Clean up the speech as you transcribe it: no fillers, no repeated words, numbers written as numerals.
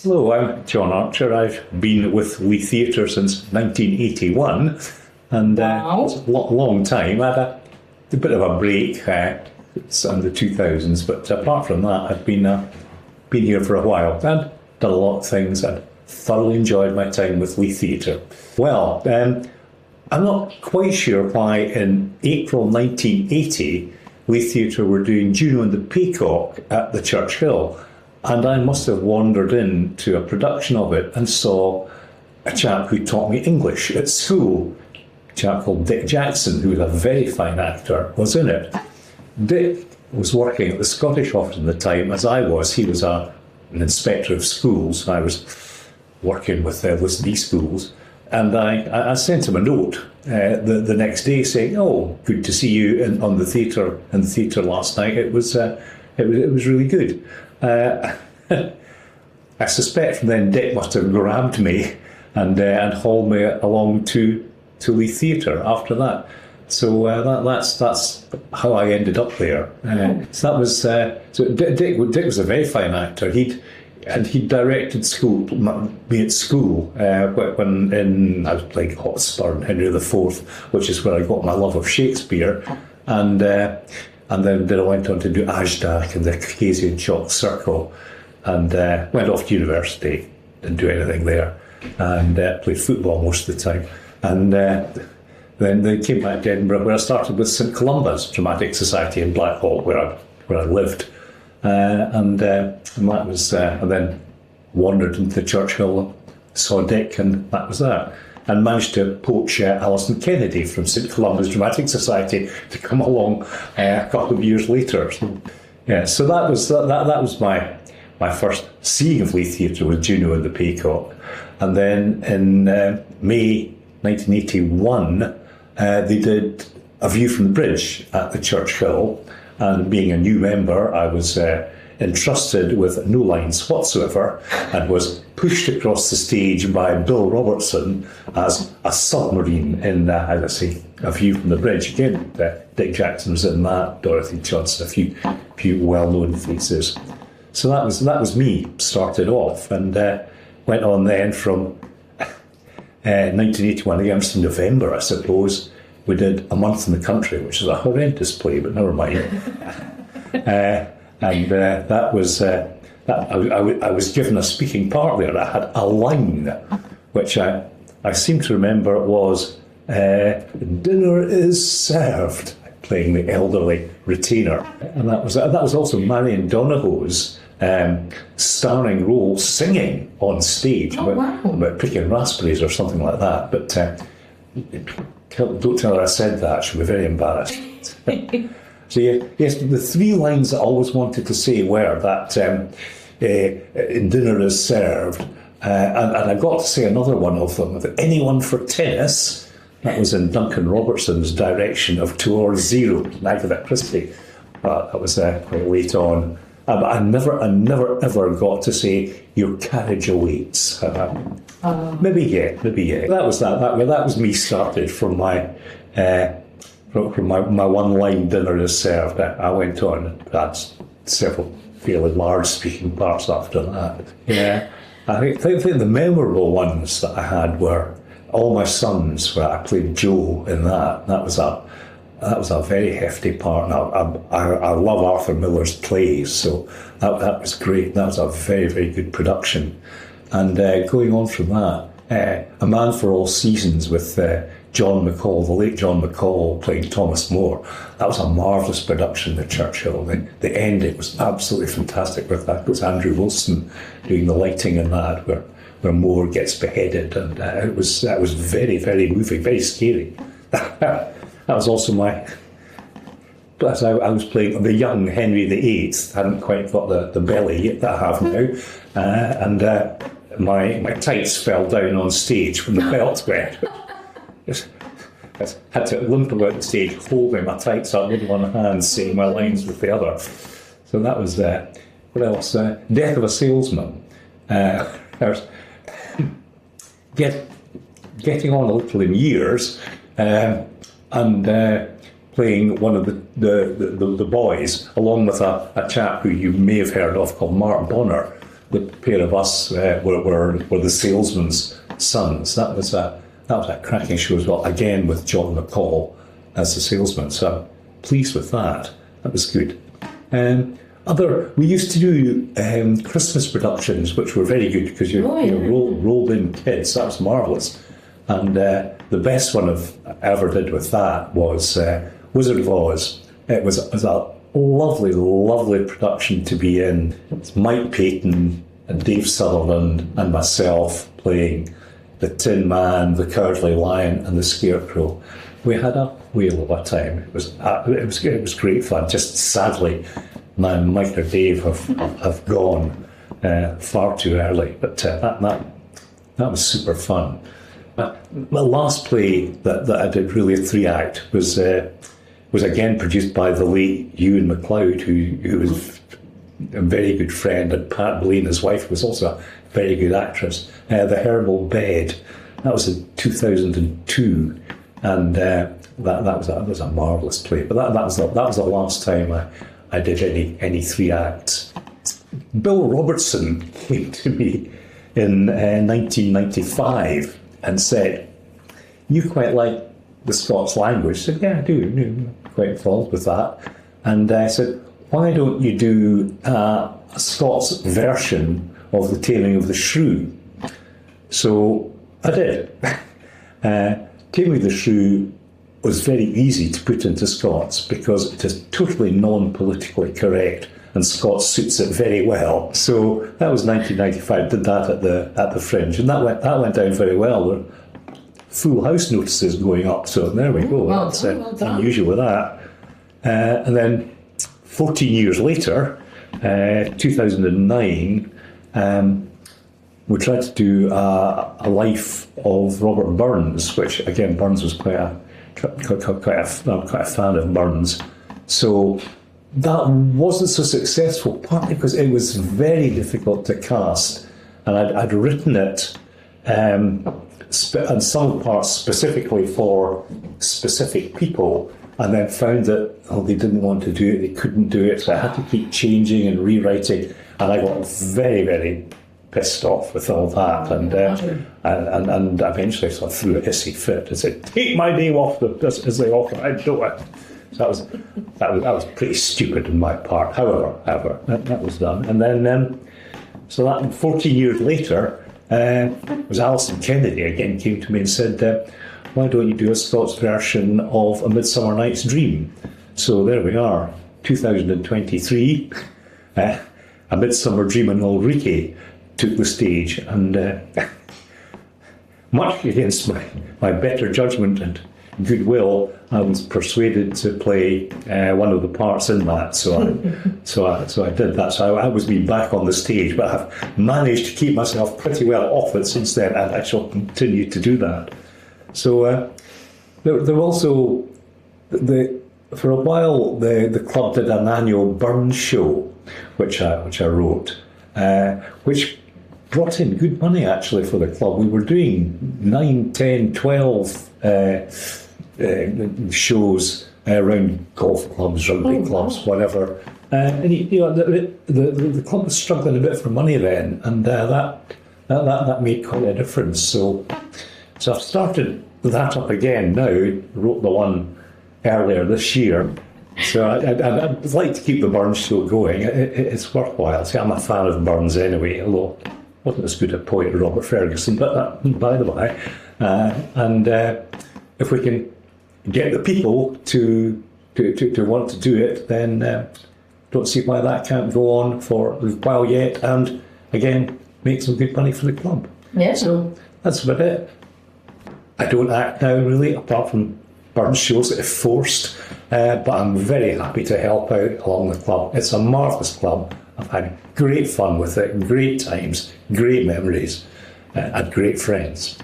Hello, I'm John Archer. I've been with Leitheatre since 1981, and it's a long time. I had a bit of a break it's in the 2000s, but apart from that, I've been here for a while and done a lot of things and thoroughly enjoyed my time with Leitheatre. Well, I'm not quite sure why in April 1980 Leitheatre were doing Juno and the Peacock at the Church Hill. And I must have wandered into a production of it and saw a chap who taught me English at school, a chap called Dick Jackson, who was a very fine actor, was in it. Dick was working at the Scottish office at the time, as I was. He was an inspector of schools. I was working with D schools. And I sent him a note the next day saying, "Oh, good to see you in the theatre last night. It was really good." I suspect from then Dick must have grabbed me and hauled me along to Leitheatre after that. So that's how I ended up there. So that was so Dick was a very fine actor. He'd directed me at school when I was playing Hotspur and Henry IV, which is where I got my love of Shakespeare, and then I went on to do Ajdak and the Caucasian Chalk Circle, and went off to university, didn't do anything there, and played football most of the time. And then they came back to Edinburgh, where I started with St Columba's Dramatic Society in Blackhall, where I lived, and that was, and then wandered into the Church Hill, saw Dick, and that was that. And managed to poach Alison Kennedy from St Columba's Dramatic Society to come along a couple of years later. So that was my first seeing of Leitheatre with Juno and the Peacock. And then in May 1981, they did A View from the Bridge at the Church Hill. And being a new member, I was entrusted with no lines whatsoever and was pushed across the stage by Bill Robertson as a submarine in, as I say, A View from the Bridge. Again, Dick Jackson was in that, Dorothy Johnson, a few well-known faces. So that was me, started off, and went on then from 1981 again to November, I suppose. We did A Month in the Country, which is a horrendous play, but never mind. And that was I was given a speaking part there. I had a line, which I seem to remember was "Dinner is served," playing the elderly retainer, and that was also Marion Donahoe's starring role, singing on stage about picking raspberries or something like that. But don't tell her I said that; she'll be very embarrassed. So yes, the three lines I always wanted to say were that dinner is served, and I got to say another one of them, that anyone for tennis. That was in Duncan Robertson's direction of Towards Zero, Agatha Christie. That was quite late on. But I never ever got to say your carriage awaits. Maybe yeah. That was me started from my. From my one-line dinner is served. I went on and had several fairly large speaking parts after that. Yeah, I think the memorable ones that I had were All My Sons, where I played Joe in that. That was a very hefty part. And I love Arthur Miller's plays, so that was great. That was a very, very good production. And going on from that, A Man for All Seasons with John McCall, the late John McCall, playing Thomas More. That was a marvellous production at Church Hill. The ending was absolutely fantastic with that. It was Andrew Wilson doing the lighting in that, where More gets beheaded, and that was very, very moving, very scary. That was also Plus, I was playing the young Henry VIII. Hadn't quite got the belly that I have now, and my tights fell down on stage when the belt went. I had to limp about the stage, holding my tights up with one hand, saying my lines with the other. So that was what else? Death of a Salesman. There's getting on a little in years, and playing one of the boys, along with a chap who you may have heard of called Mark Bonner, the pair of us were the salesman's sons. That was a cracking show as well, again with John McCall as the salesman. So I'm pleased with that. That was good. We used to do Christmas productions, which were very good because you rolled in kids. That was marvellous. And the best one I've ever did with that was Wizard of Oz. It was a lovely, lovely production to be in. It's Mike Payton and Dave Sutherland and myself playing the Tin Man, the Cowardly Lion, and the Scarecrow. We had a whale of a time. It was great fun. Just sadly, Mike or Dave have gone far too early. But that was super fun. My last play that I did, really a 3-act, was again produced by the late Ewan MacLeod, who was a very good friend, and Pat Blaine, his wife, was also a very good actress. The Herbal Bed. That was in 2002, and that was a marvellous play. But that was the last time I did any 3 acts. Bill Robertson came to me in 1995 and said, "You quite like the Scots language?" I said, "Yeah, I do. I'm quite involved with that." And I said, "Why don't you do a Scots version of The Taming of the Shrew?" So I did. Taming of the Shrew was very easy to put into Scots because it is totally non-politically correct, and Scots suits it very well. So that was 1995. Did that at the Fringe, and that went down very well. There were full house notices going up. So there we go. That's unusual with that. And then 14 years later, 2009, we tried to do a life of Robert Burns, which again, Burns was quite a fan of Burns. So that wasn't so successful, partly because it was very difficult to cast, and I'd written it and some parts specifically for specific people, and then found that they didn't want to do it, they couldn't do it, so I had to keep changing and rewriting, and I got very, very pissed off with all that, and eventually I threw a hissy fit and said, "Take my name off as they offer, I do it." So that was pretty stupid on my part. However, that was done, and then so that 14 years later, was Alison Kennedy again came to me and said, "Why don't you do a Scots version of A Midsummer Night's Dream?" So there we are, 2023. A Midsummer Dream in Ulrike took the stage, and much against my better judgment and goodwill, I was persuaded to play one of the parts in that. So I did that. So I was being back on the stage, but I've managed to keep myself pretty well off it since then, and I shall continue to do that. So there also for a while the club did an annual Burns show, which I wrote, which brought in good money actually for the club. We were doing 9, 10, 12 shows around golf clubs, rugby clubs, whatever. And the club was struggling a bit for money then, and that made quite a difference. So I've started that up again now. Wrote the one earlier this year. So I'd like to keep the Burns show going. It's worthwhile. See, I'm a fan of Burns anyway, although I wasn't as good a poet as Robert Ferguson, but that, by the by. And if we can get the people to want to do it, then don't see why that can't go on for a while yet, and again make some good money for the club. Yeah. So that's about it. I don't act now really, apart from Burns shows that are forced, but I'm very happy to help out along the club. It's a marvellous club. I've had great fun with it, great times, great memories, and great friends.